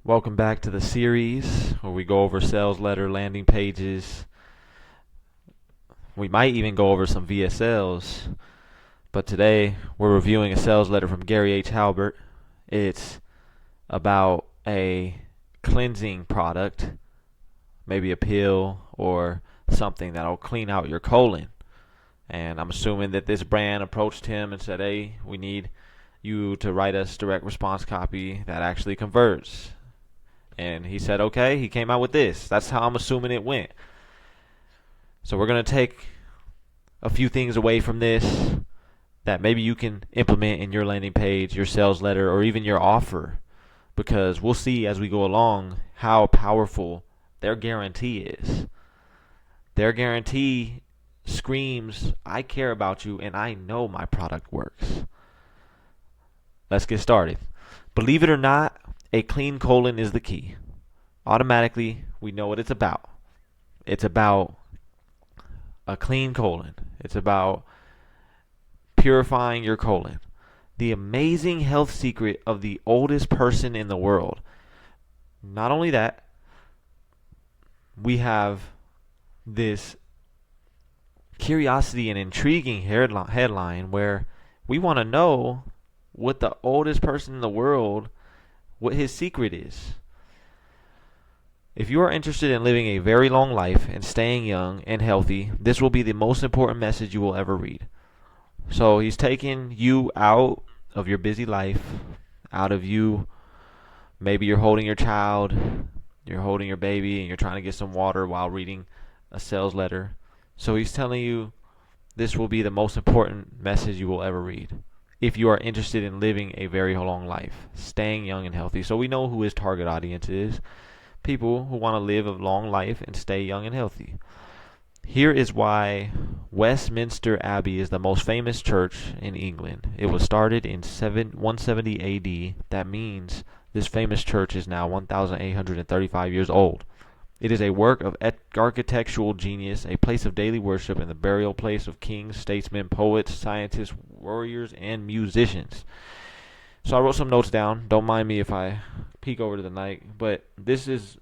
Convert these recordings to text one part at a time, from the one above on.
Welcome back to the series where we go over sales letter landing pages. We might even go over some VSLs, but today we're reviewing a sales letter from Gary H. Halbert. It's about a cleansing product, maybe a pill or something that'll clean out your colon. And I'm assuming that this brand approached him and said, hey, we need you to write us direct response copy that actually converts. And he said, okay, he came out with this. That's how I'm assuming it went. So we're going to take a few things away from this that maybe you can implement in your landing page, your sales letter, or even your offer. Because we'll see as we go along how powerful their guarantee is. Their guarantee screams, I care about you and I know my product works. Let's get started. Believe it or not, a clean colon is the key. Automatically, we know what it's about. It's about a clean colon. It's about purifying your colon. The amazing health secret of the oldest person in the world. Not only that, we have this curiosity and intriguing headline where we want to know what the oldest person in the world, what his secret is. If you are interested in living a very long life and staying young and healthy, this will be the most important message you will ever read. So he's taking you out of your busy life, out of you. Maybe you're holding your child, you're holding your baby, and you're trying to get some water while reading a sales letter. So he's telling you this will be the most important message you will ever read if you are interested in living a very long life, staying young and healthy. So we know who his target audience is. People who want to live a long life and stay young and healthy. Here is why Westminster Abbey is the most famous church in England. It was started in 170 AD. That means this famous church is now 1,835 years old. It is a work of architectural genius, a place of daily worship, and the burial place of kings, statesmen, poets, scientists, warriors, and musicians. So I wrote some notes down. Don't mind me if I peek over to the night, but this is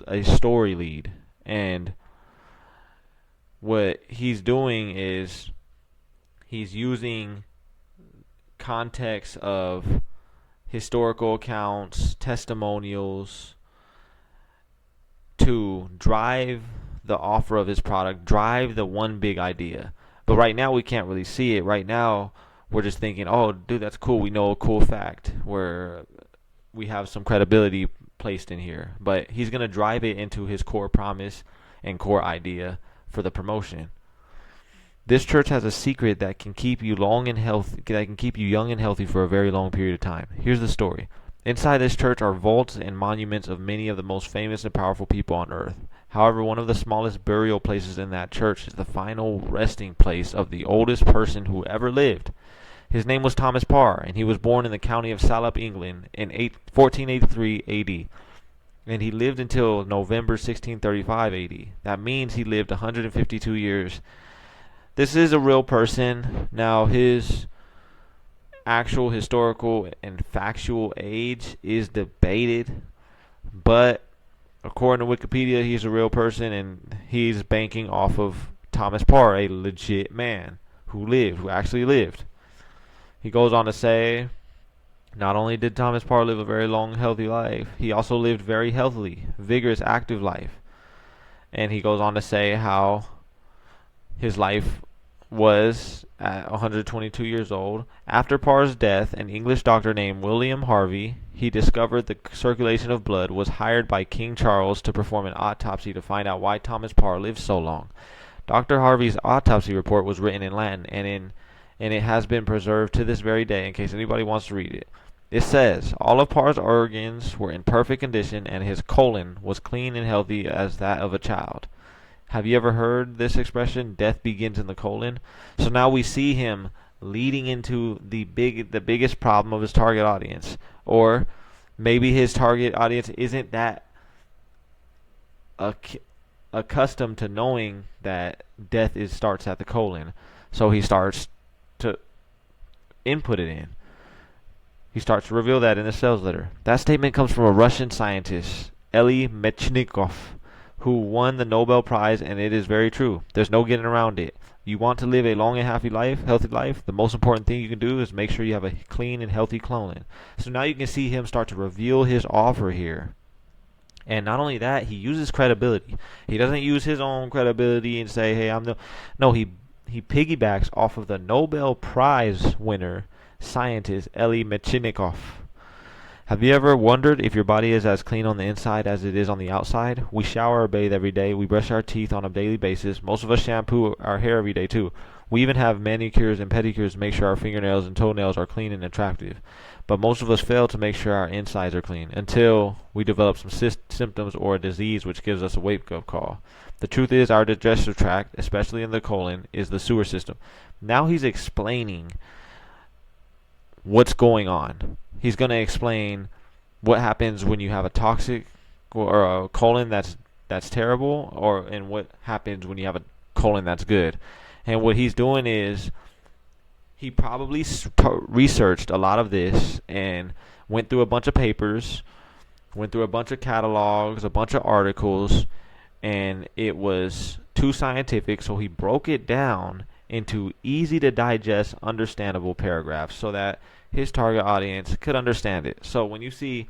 a story lead, and what he's doing is he's using context of historical accounts, testimonials to drive the offer of his product, drive the one big idea. But right now we can't really see it. Right now we're just thinking, oh, dude, that's cool. We know a cool fact where we have some credibility placed in here. But he's going to drive it into his core promise and core idea for the promotion. This church has a secret that can keep you young and healthy for a very long period of time. Here's the story. Inside this church are vaults and monuments of many of the most famous and powerful people on earth. However, one of the smallest burial places in that church is the final resting place of the oldest person who ever lived. His name was Thomas Parr, and he was born in the county of Salop, England, in 1483 AD. And he lived until November 1635 AD. That means he lived 152 years. This is a real person. Now, his actual historical and factual age is debated, but according to Wikipedia, he's a real person, and he's banking off of Thomas Parr, a legit man who actually lived. He goes on to say, not only did Thomas Parr live a very long, healthy life, he also lived very healthily, vigorous, active life. And he goes on to say how his life was at 122 years old. After Parr's death, an English doctor named William Harvey, he discovered the circulation of blood, was hired by King Charles to perform an autopsy to find out why Thomas Parr lived so long. Dr. Harvey's autopsy report was written in Latin, and it has been preserved to this very day in case anybody wants to read it. It says, all of Parr's organs were in perfect condition, and his colon was clean and healthy as that of a child. Have you ever heard this expression, death begins in the colon? So now we see him leading into the biggest problem of his target audience. Or maybe his target audience isn't that accustomed to knowing that death starts at the colon. So he starts to input it in. He starts to reveal that in the sales letter. That statement comes from a Russian scientist, Eli Mechnikov, who won the Nobel Prize, and it is very true. There's no getting around it. You want to live a long and healthy life, the most important thing you can do is make sure you have a clean and healthy colon. So now you can see him start to reveal his offer here. And not only that, he uses credibility. He doesn't use his own credibility and say, "Hey, I'm the." No, he piggybacks off of the Nobel Prize winner scientist Eli Mechnikov. Have you ever wondered if your body is as clean on the inside as it is on the outside? We shower or bathe every day. We brush our teeth on a daily basis. Most of us shampoo our hair every day too. We even have manicures and pedicures to make sure our fingernails and toenails are clean and attractive. But most of us fail to make sure our insides are clean until we develop some symptoms or a disease which gives us a wake-up call. The truth is our digestive tract, especially in the colon, is the sewer system. Now he's explaining what's going on. He's going to explain what happens when you have a toxic or a colon that's terrible, and what happens when you have a colon that's good. And what he's doing is he probably researched a lot of this and went through a bunch of papers, went through a bunch of catalogs, a bunch of articles, and it was too scientific, so he broke it down into easy to digest, understandable paragraphs so that his target audience could understand it. So when you see,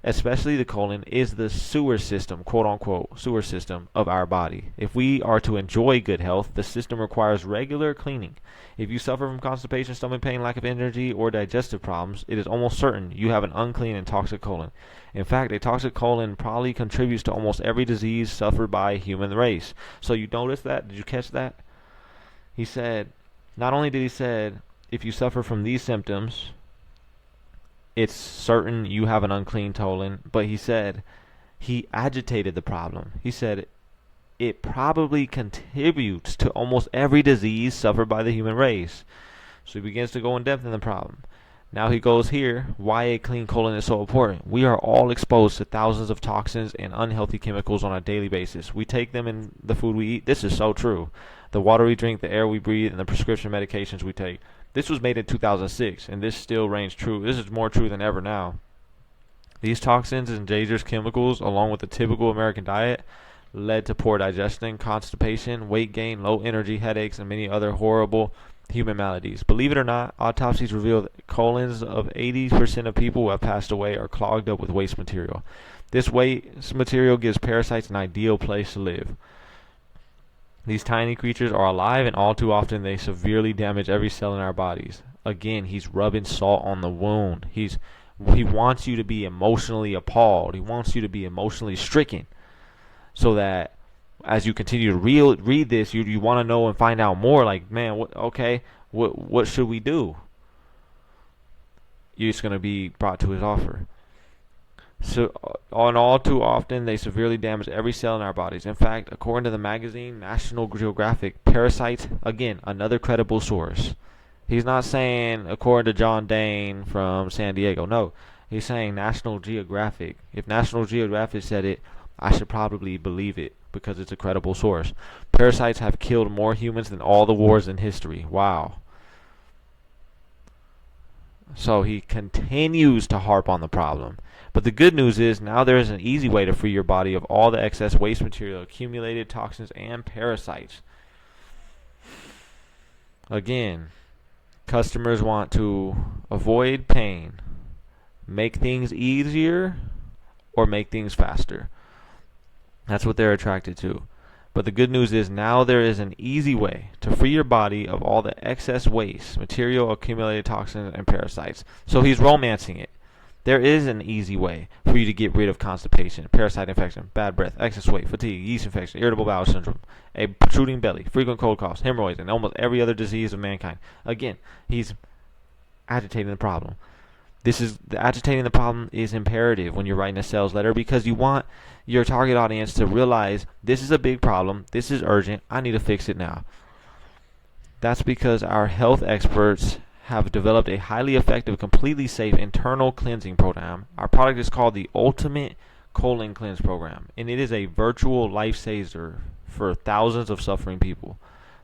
especially the colon is the sewer system, quote unquote, sewer system of our body. If we are to enjoy good health, the system requires regular cleaning. If you suffer from constipation, stomach pain, lack of energy, or digestive problems, it is almost certain you have an unclean and toxic colon. In fact, a toxic colon probably contributes to almost every disease suffered by a human race. So you notice that? Did you catch that? He said, not only did he said, if you suffer from these symptoms, it's certain you have an unclean colon, but he said he agitated the problem. He said it probably contributes to almost every disease suffered by the human race. So he begins to go in depth in the problem. Now he goes here, why a clean colon is so important. We are all exposed to thousands of toxins and unhealthy chemicals on a daily basis. We take them in the food we eat. This is so true. The water we drink, the air we breathe, and the prescription medications we take. This was made in 2006, and this still reigns true. This is more true than ever now. These toxins and dangerous chemicals, along with the typical American diet, led to poor digestion, constipation, weight gain, low energy, headaches, and many other horrible human maladies. Believe it or not, autopsies reveal that colons of 80% of people who have passed away are clogged up with waste material. This waste material gives parasites an ideal place to live. These tiny creatures are alive, and all too often they severely damage every cell in our bodies. Again, he's rubbing salt on the wound. He wants you to be emotionally appalled. He wants you to be emotionally stricken, so that as you continue to read this, you want to know and find out more. Like, man, what should we do? You're just going to be brought to his offer. So, on all too often, they severely damage every cell in our bodies. In fact, according to the magazine National Geographic, parasites, again, another credible source. He's not saying according to John Dane from San Diego. No, he's saying National Geographic. If National Geographic said it, I should probably believe it because it's a credible source. Parasites have killed more humans than all the wars in history. Wow. So he continues to harp on the problem. But the good news is now there is an easy way to free your body of all the excess waste material, accumulated toxins, and parasites. Again, customers want to avoid pain, make things easier, or make things faster. That's what they're attracted to. But the good news is now there is an easy way to free your body of all the excess waste, material, accumulated toxins, and parasites. So he's romancing it. There is an easy way for you to get rid of constipation, parasite infection, bad breath, excess weight, fatigue, yeast infection, irritable bowel syndrome, a protruding belly, frequent cold coughs, hemorrhoids, and almost every other disease of mankind. Again, he's agitating the problem. Agitating the problem is imperative when you're writing a sales letter, because you want your target audience to realize this is a big problem, this is urgent, I need to fix it now. That's because our health experts have developed a highly effective, completely safe internal cleansing program. Our product is called the Ultimate Colon Cleanse Program, and it is a virtual lifesaver for thousands of suffering people.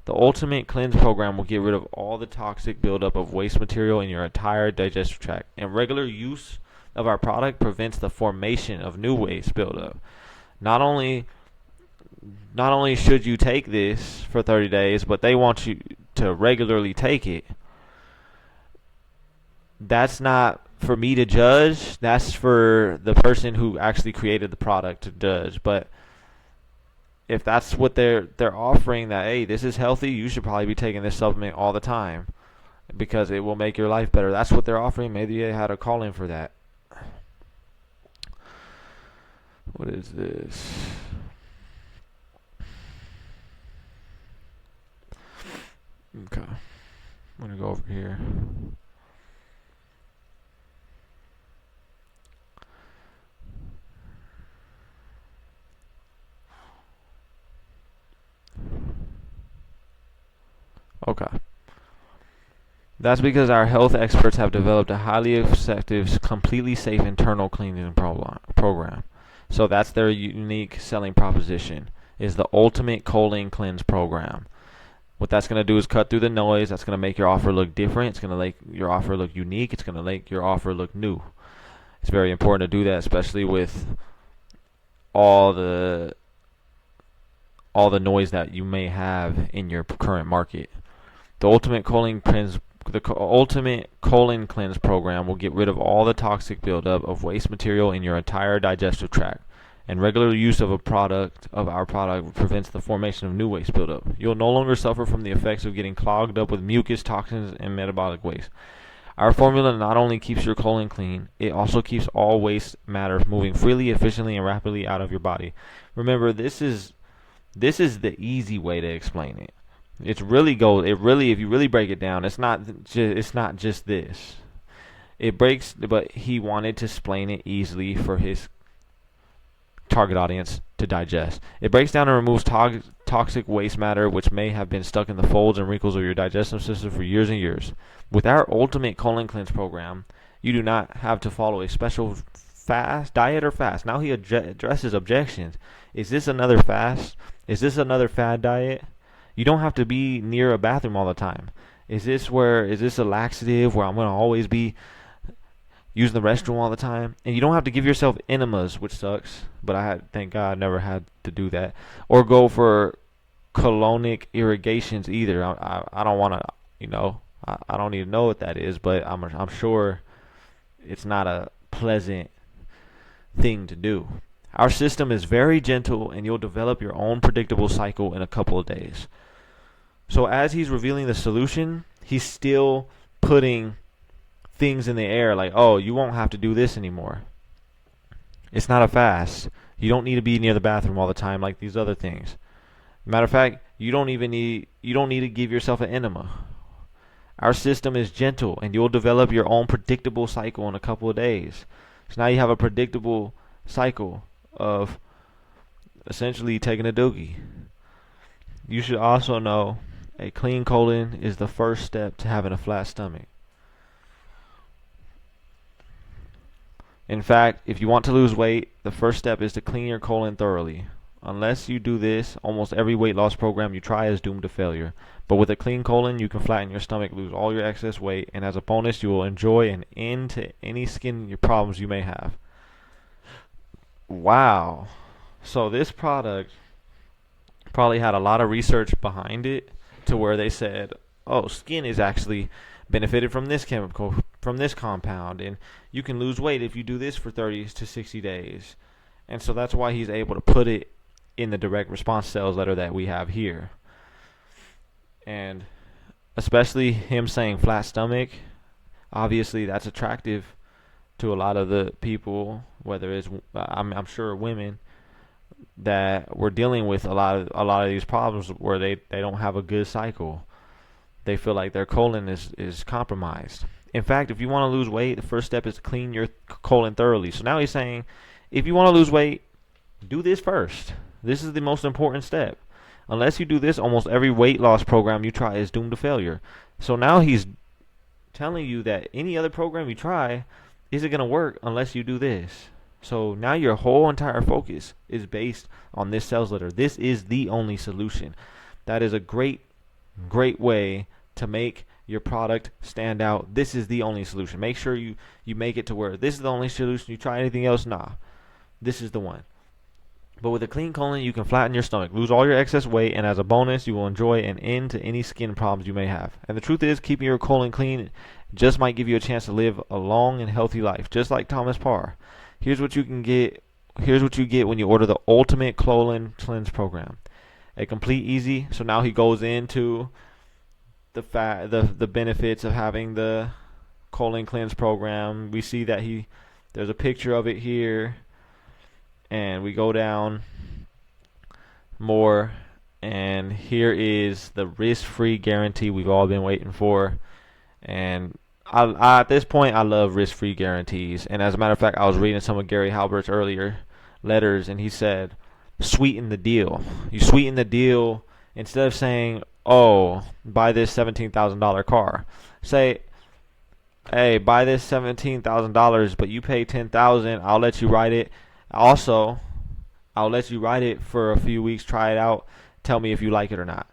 The Ultimate Cleanse program will get rid of all the toxic buildup of waste material in your entire digestive tract. And regular use of our product prevents the formation of new waste buildup. Not only should you take this for 30 days, but they want you to regularly take it. That's not for me to judge. That's for the person who actually created the product to judge. But if that's what they're offering, that hey, this is healthy, you should probably be taking this supplement all the time because it will make your life better. That's what they're offering. Maybe they had a call in for that. What is this? Okay. I'm going to go over here. Okay. That's because our health experts have developed a highly effective, completely safe internal cleaning program. So that's their unique selling proposition, is the Ultimate Choline Cleanse program. What that's going to do is cut through the noise. That's going to make your offer look different. It's going to make your offer look unique. It's going to make your offer look new. It's very important to do that, especially with all the noise that you may have in your current market. The Ultimate Choline Cleanse program will get rid of all the toxic buildup of waste material in your entire digestive tract. And regular use of our product prevents the formation of new waste buildup. You'll no longer suffer from the effects of getting clogged up with mucus, toxins, and metabolic waste. Our formula not only keeps your colon clean, it also keeps all waste matter moving freely, efficiently, and rapidly out of your body. Remember, this is the easy way to explain it. If you really break it down, it's not just this. But he wanted to explain it easily for his target audience to digest. It breaks down and removes toxic waste matter which may have been stuck in the folds and wrinkles of your digestive system for years and years. With our Ultimate Colon Cleanse program, you do not have to follow a special diet or fast. Now he addresses objections. Is this another fast? Is this another fad diet? You don't have to be near a bathroom all the time. Is this a laxative where I'm going to always be using the restroom all the time? And you don't have to give yourself enemas, which sucks, but thank God, never had to do that. Or go for colonic irrigations either. I don't want to, I don't even know what that is, but I'm sure it's not a pleasant thing to do. Our system is very gentle, and you'll develop your own predictable cycle in a couple of days. So as he's revealing the solution, he's still putting things in the air like, oh, you won't have to do this anymore. It's not a fast. You don't need to be near the bathroom all the time like these other things. Matter of fact, you don't need to give yourself an enema. Our system is gentle, and you'll develop your own predictable cycle in a couple of days. So now you have a predictable cycle of essentially taking a doogie. You should also know a clean colon is the first step to having a flat stomach. In fact, if you want to lose weight, the first step is to clean your colon thoroughly. Unless you do this, almost every weight loss program you try is doomed to failure. But with a clean colon, you can flatten your stomach, lose all your excess weight, and as a bonus, you will enjoy an end to any skin problems you may have. Wow. So this product probably had a lot of research behind it to where they said, oh, skin is actually benefited from this chemical, from this compound, and you can lose weight if you do this for 30 to 60 days. And so that's why he's able to put it in the direct response sales letter that we have here. And especially him saying flat stomach, obviously that's attractive to a lot of the people, whether it's I'm sure women that were dealing with a lot of these problems where they don't have a good cycle. They feel like their colon is compromised. In fact, if you want to lose weight, the first step is to clean your colon thoroughly. So now he's saying, if you want to lose weight, do this first. This is the most important step. Unless you do this, almost every weight loss program you try is doomed to failure. So now he's telling you that any other program you try isn't going to work unless you do this. So now your whole entire focus is based on this sales letter. This is the only solution. That is a great great way to make your product stand out. This is the only solution. Make sure you make it to where this is the only solution. You try anything else, nah. This is the one. But with a clean colon, you can flatten your stomach, lose all your excess weight, and as a bonus, you will enjoy an end to any skin problems you may have. And the truth is, keeping your colon clean just might give you a chance to live a long and healthy life, just like Thomas Parr. Here's what you can get. Here's what you get when you order the Ultimate Colon Cleanse Program. A complete easy. So now he goes into the benefits of having the colon cleanse program. We see that there's a picture of it here, and we go down more, and here is the risk-free guarantee we've all been waiting for. And I at this point, I love risk-free guarantees. And as a matter of fact, I was reading some of Gary Halbert's earlier letters, and he said, sweeten the deal. You sweeten the deal instead of saying, oh, buy this $17,000 car. Say, hey, buy this $17,000, but you pay $10,000. I'll let you ride it. Also, I'll let you ride it for a few weeks, try it out, tell me if you like it or not.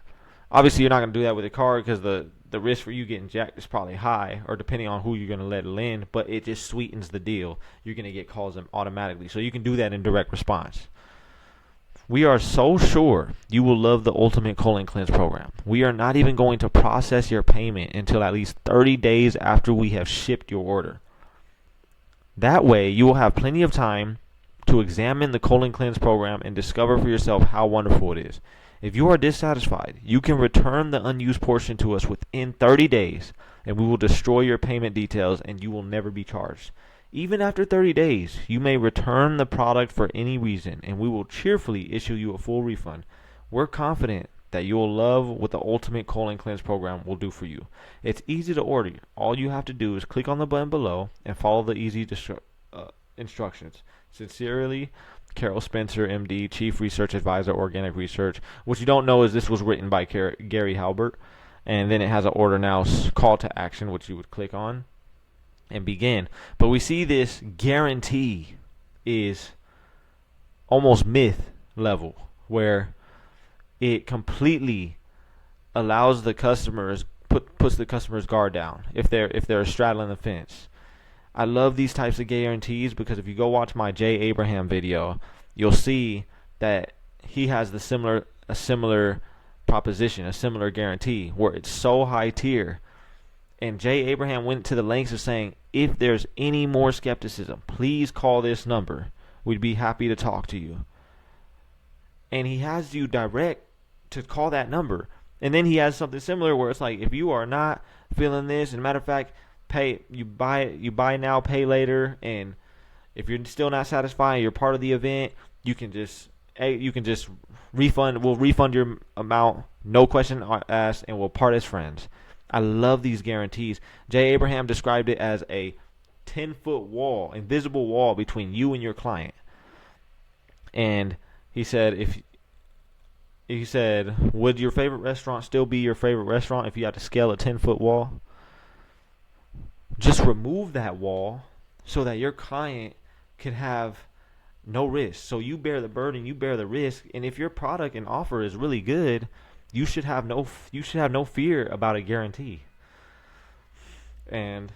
Obviously, you're not going to do that with a car because the risk for you getting jacked is probably high, or depending on who you're going to let it in, but it just sweetens the deal. You're going to get calls automatically. So you can do that in direct response. We are so sure you will love the Ultimate Colon Cleanse program. We are not even going to process your payment until at least 30 days after we have shipped your order. That way, you will have plenty of time to examine the Colon Cleanse program and discover for yourself how wonderful it is. If you are dissatisfied, you can return the unused portion to us within 30 days, and we will destroy your payment details and you will never be charged. Even after 30 days, you may return the product for any reason, and we will cheerfully issue you a full refund. We're confident that you will love what the Ultimate Colon Cleanse program will do for you. It's easy to order. All you have to do is click on the button below and follow the easy instructions. Sincerely, Carol Spencer, MD, Chief Research Advisor, Organic Research. What you don't know is this was written by Gary Halbert, and then it has an order now call to action, which you would click on and begin. But we see this guarantee is almost myth level, where it completely allows the customers puts the customer's guard down if they're straddling the fence. I love these types of guarantees because if you go watch my Jay Abraham video, you'll see that he has a similar proposition, a similar guarantee where it's so high tier. And Jay Abraham went to the lengths of saying, if there's any more skepticism, please call this number. We'd be happy to talk to you. And he has you direct to call that number. And then he has something similar where it's like, if you are not feeling this, and matter of fact, you buy now, pay later, and if you're still not satisfied, you're part of the event, you can just refund. We'll refund your amount, no question asked, and we'll part as friends. I love these guarantees. Jay Abraham described it as a 10-foot wall, invisible wall between you and your client. And he said, would your favorite restaurant still be your favorite restaurant if you had to scale a 10-foot wall? Just remove that wall so that your client can have no risk. So you bear the burden, you bear the risk, and if your product and offer is really good, you should have no fear about a guarantee. And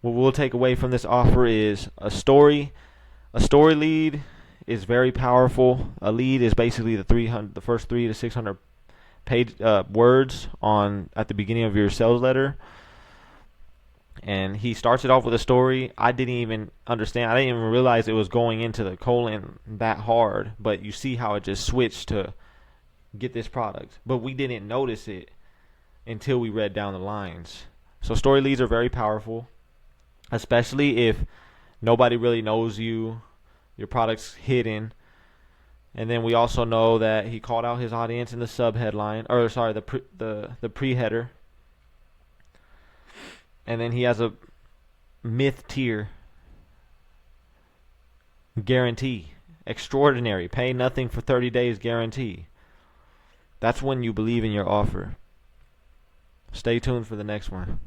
what we'll take away from this offer is a story. A story lead is very powerful. A lead is basically the first 300 to 600 page words at the beginning of your sales letter. And he starts it off with a story. I didn't even understand. I didn't even realize it was going into the colon that hard. But you see how it just switched to get this product. But we didn't notice it until we read down the lines. So story leads are very powerful, especially if nobody really knows you, your product's hidden. And then we also know that he called out his audience in the subheadline, the pre-header. And then he has a myth tier guarantee. Extraordinary. Pay nothing for 30 days guarantee. That's when you believe in your offer. Stay tuned for the next one.